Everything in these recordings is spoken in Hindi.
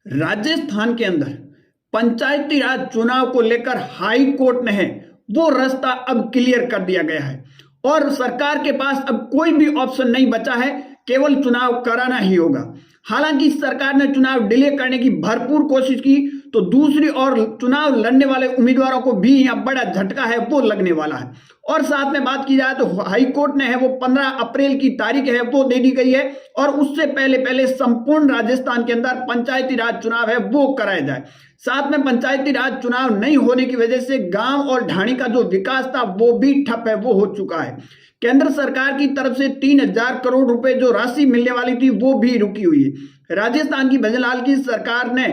राजस्थान के अंदर पंचायती राज चुनाव को लेकर हाई कोर्ट ने वो रास्ता अब क्लियर कर दिया गया है और सरकार के पास अब कोई भी ऑप्शन नहीं बचा है, केवल चुनाव कराना ही होगा। हालांकि सरकार ने चुनाव डिले करने की भरपूर कोशिश की, तो दूसरी ओर चुनाव लड़ने वाले उम्मीदवारों को भी यहाँ बड़ा झटका है वो लगने वाला है। और साथ में बात की जाए तो हाई कोर्ट ने वो 15 अप्रैल की तारीख है वो दे दी गई है और उससे पहले पहले संपूर्ण राजस्थान के अंदर पंचायती राज चुनाव है वो कराया जाए। साथ में पंचायती राज चुनाव नहीं होने की वजह से गांव और ढाणी का जो विकास था वो भी ठप है वो हो चुका है। केंद्र सरकार की तरफ से 3000 करोड़ रुपए जो राशि मिलने वाली थी वो भी रुकी हुई है। राजस्थान की भजनलाल की सरकार ने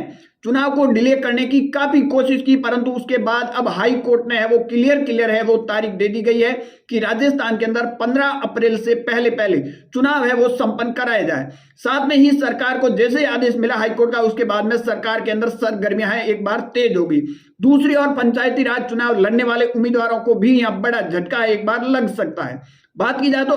चुनाव को डिले करने की काफी कोशिश की, परंतु उसके बाद अब हाई कोर्ट ने वो क्लियर है वो तारीख दे दी गई है कि राजस्थान के अंदर 15 अप्रैल से पहले पहले चुनाव है वो संपन्न कराया जाए। साथ में ही सरकार को जैसे आदेश मिला हाई कोर्ट का, उसके बाद में सरकार के अंदर सरगर्मियां हैं एक बार तेज होगी। दूसरी ओर पंचायती राज चुनाव लड़ने वाले उम्मीदवारों को भी यहाँ बड़ा झटका एक बार लग सकता है। बात की जाए तो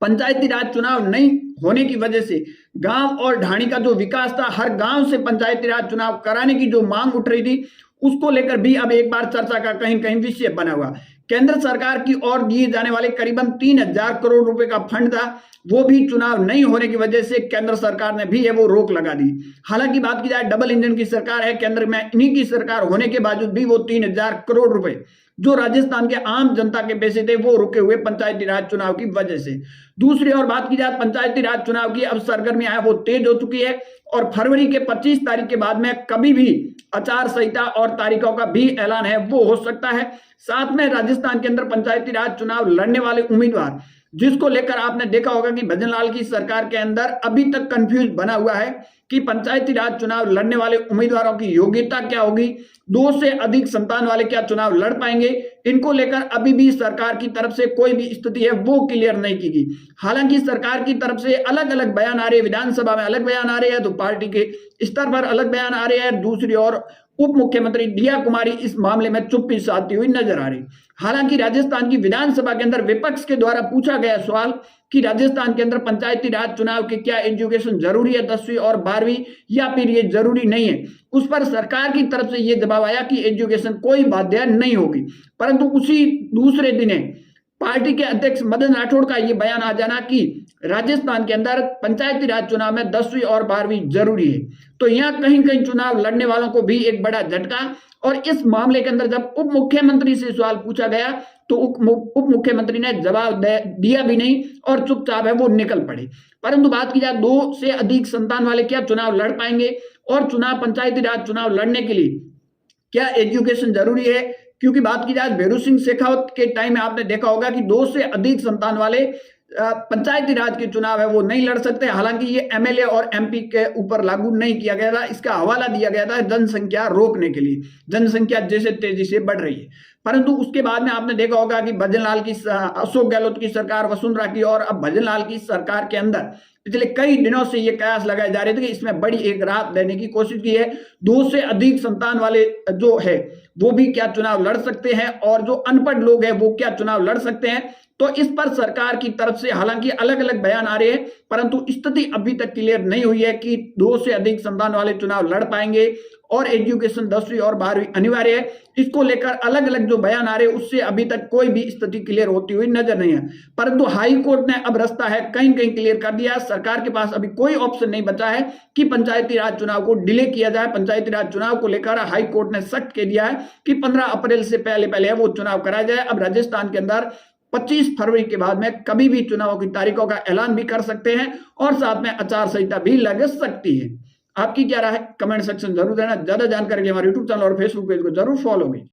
पंचायती राज चुनाव नहीं होने की वजह से गांव और ढाणी का जो विकास था, हर गांव से पंचायती राज चुनाव कराने की जो मांग उठ रही थी, उसको लेकर भी अब एक बार चर्चा का कहीं कहीं विषय बना हुआ। केंद्र सरकार की ओर दिए जाने वाले करीबन 3000 करोड़ रुपए का फंड था, वो भी चुनाव नहीं होने की वजह से केंद्र सरकार ने भी वो रोक लगा दी। हालांकि बात की जाए डबल इंजन की सरकार है केंद्र में, इन्हीं की सरकार होने के बावजूद भी वो 3000 करोड़ रुपए जो राजस्थान के आम जनता के पैसे थे वो रुके हुए पंचायती राज चुनाव की वजह से। दूसरी ओर बात की जाए पंचायती राज चुनाव की, अब सरगर्मियां है वो तेज हो चुकी है और फरवरी के 25 तारीख के बाद में कभी भी आचार संहिता और तारीखों का भी ऐलान है वो हो सकता है। साथ में राजस्थान के अंदर पंचायती राज चुनाव लड़ने वाले उम्मीदवार, जिसको लेकर आपने देखा होगा कि भजनलाल की सरकार के अंदर अभी तक कंफ्यूज बना हुआ है कि पंचायती राज चुनाव लड़ने वाले उम्मीदवारों की योग्यता क्या होगी, 2 से अधिक संतान वाले क्या चुनाव लड़ पाएंगे, इनको लेकर अभी भी सरकार की तरफ से कोई भी स्थिति है वो क्लियर नहीं की गई। हालांकि सरकार की तरफ से अलग अलग बयान आ रहे हैं, विधानसभा में अलग बयान आ रहे हैं तो पार्टी के स्तर पर अलग बयान आ रहे हैं। दूसरी ओर उप मुख्यमंत्री दिया कुमारी इस मामले में चुप्पी साधती हुई नजर आ रही। हालांकि राजस्थान की विधानसभा के अंदर विपक्ष के द्वारा पूछा गया सवाल कि राजस्थान के अंदर पंचायती राज चुनाव के क्या एजुकेशन जरूरी है 10वीं और 12वीं या फिर ये जरूरी नहीं है, उस पर सरकार की तरफ से ये जवाब आया कि एजुकेशन कोई बाध्य नहीं होगी। परंतु उसी दूसरे दिन पार्टी के अध्यक्ष मदन राठौड़ का ये बयान आ जाना कि राजस्थान के अंदर पंचायती राज चुनाव में 10वीं और 12वीं जरूरी है, तो यहाँ कहीं कहीं चुनाव लड़ने वालों को भी एक बड़ा झटका। और इस मामले के अंदर जब उप मुख्यमंत्री से सवाल पूछा गया तो उप मुख्यमंत्री ने जवाब दिया भी नहीं और चुपचाप है वो निकल पड़े। परंतु बात की जाए 2 से अधिक संतान वाले क्या चुनाव लड़ पाएंगे और चुनाव पंचायती राज चुनाव लड़ने के लिए क्या एजुकेशन जरूरी है, क्योंकि बात की जाए भैरू सिंह शेखावत के टाइम में आपने देखा होगा कि 2 से अधिक संतान वाले पंचायती राज के चुनाव है वो नहीं लड़ सकते। हालांकि ये एमएलए और एमपी के ऊपर लागू नहीं किया गया था, इसका हवाला दिया गया था जनसंख्या रोकने के लिए, जनसंख्या जैसे तेजी से बढ़ रही है। परंतु उसके बाद में आपने देखा होगा कि भजनलाल की, अशोक गहलोत की सरकार, वसुंधरा की और अब भजनलाल की सरकार के अंदर पिछले कई दिनों से ये कयास लगाए जा रहे थे कि इसमें बड़ी एक राहत देने की कोशिश की है। 2 से अधिक संतान वाले जो है वो भी क्या चुनाव लड़ सकते हैं और जो अनपढ़ लोग हैं वो क्या चुनाव लड़ सकते हैं। तो इस पर सरकार की तरफ से हालांकि अलग अलग बयान आ रहे हैं, परंतु स्थिति अभी तक क्लियर नहीं हुई है कि 2 से अधिक संतान वाले चुनाव लड़ पाएंगे और एजुकेशन 10वीं और 12वीं अनिवार्य है। इसको लेकर अलग अलग जो बयान आ रहे हैं उससे अभी तक कोई भी स्थिति क्लियर होती हुई नजर नहीं है। परंतु हाई कोर्ट ने अब रास्ता है कहीं कहीं क्लियर कर दिया। सरकार के पास अभी कोई ऑप्शन नहीं बचा है कि पंचायती राज चुनाव को डिले किया जाए। पंचायती राज चुनाव को लेकर हाई कोर्ट ने सख्त कह दिया है कि 15 अप्रैल से पहले पहले वो चुनाव कराया जाए। अब राजस्थान के अंदर 25 फरवरी के बाद में कभी भी चुनाव की तारीखों का ऐलान भी कर सकते हैं और साथ में आचार संहिता भी लग सकती है। आपकी क्या राय है कमेंट सेक्शन जरूर देना। ज्यादा जानकारी के लिए हमारे यूट्यूब चैनल और फेसबुक पेज को जरूर फॉलो कीजिए।